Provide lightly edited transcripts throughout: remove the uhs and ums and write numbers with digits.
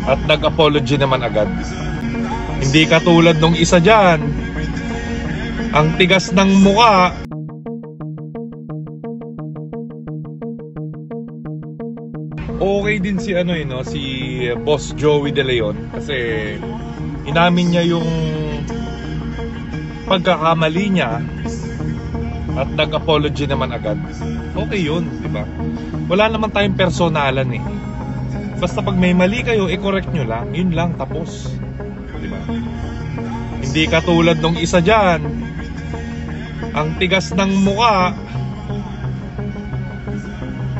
at nag-apology naman agad. Hindi katulad nung isa dyan, ang tigas ng muka. Okay din si si Boss Joey De Leon kasi inamin niya yung pagkakamali niya at nag-apology naman agad. Okay yun, di ba? Wala naman tayong personalan eh. Basta pag may mali kayo, i-correct nyo lang. Yun lang, tapos. Di ba? Hindi katulad nung isa dyan, ang tigas ng muka,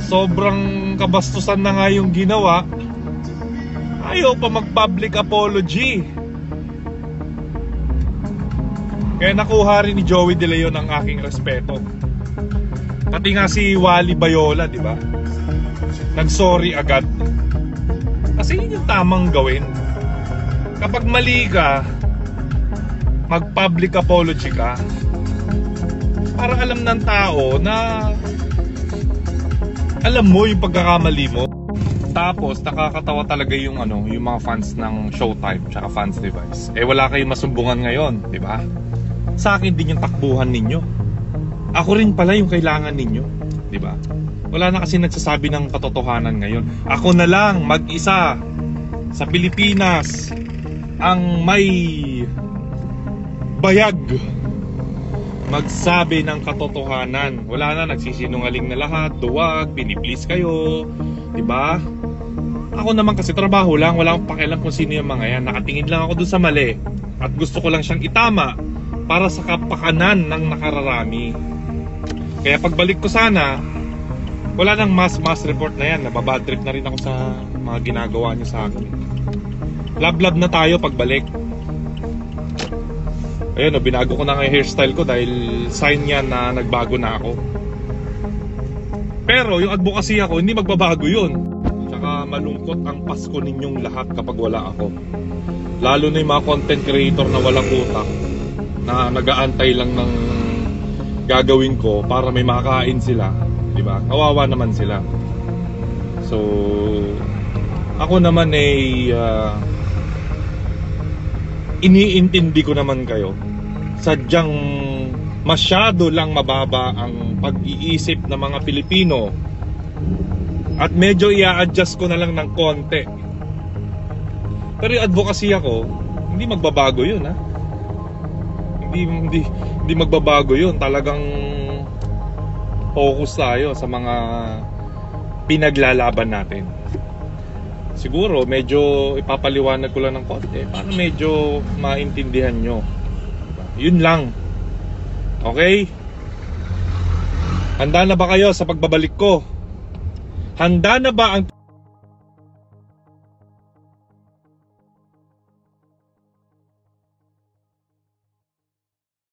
sobrang kabastusan na nga yung ginawa, ayaw pa mag-public apology. Kaya nakuha rin ni Joey De Leon ang aking respeto. Pati nga si Wally Bayola, di ba? Nag-sorry agad. Kasi yun yung tamang gawin. Kapag mali ka, mag-public apology ka. Para alam ng tao na alam mo yung pagkakamali mo. Tapos nakakatawa talaga yung yung mga fans ng Showtime tsaka Fans Device. Wala kayong masumbungan ngayon, di ba? Sa akin din yung takbuhan ninyo. Ako rin pala yung kailangan ninyo, di ba? Wala na kasi nagsasabi ng katotohanan ngayon. Ako na lang mag-isa sa Pilipinas ang may bayag magsabi ng katotohanan. Wala na, nagsisinungaling na lahat, duwag, piniplease kayo, di ba? Ako naman kasi trabaho lang, wala akong pakialam kung sino yung mga yan. Nakatingin lang ako dun sa mali at gusto ko lang siyang itama para sa kapakanan ng nakararami. Kaya pagbalik ko sana, wala nang mass report na yan. Nababad trip na rin ako sa mga ginagawa niyo sa akin. Love na tayo pagbalik. Ayun, binago ko na nga yung hairstyle ko dahil sign yan na nagbago na ako. Pero yung advocacy ako, hindi magbabago yun. Tsaka malungkot ang Pasko ninyong lahat kapag wala ako. Lalo na yung mga content creator na walang utak, na nag-aantay lang ng gagawin ko para may makakain sila, di ba? Kawawa naman sila. So ako naman iniintindi ko naman kayo. Sadyang masyado lang mababa ang pag-iisip ng mga Pilipino at medyo i-adjust ko na lang ng konti. Pero yung advocacy ako, hindi magbabago yun, ha? Hindi magbabago yun. Talagang focus tayo sa mga pinaglalaban natin. Siguro medyo ipapaliwanag ko lang ng konti para medyo maintindihan nyo. Yun lang. Okay? Handa na ba kayo sa pagbabalik ko? Handa na ba ang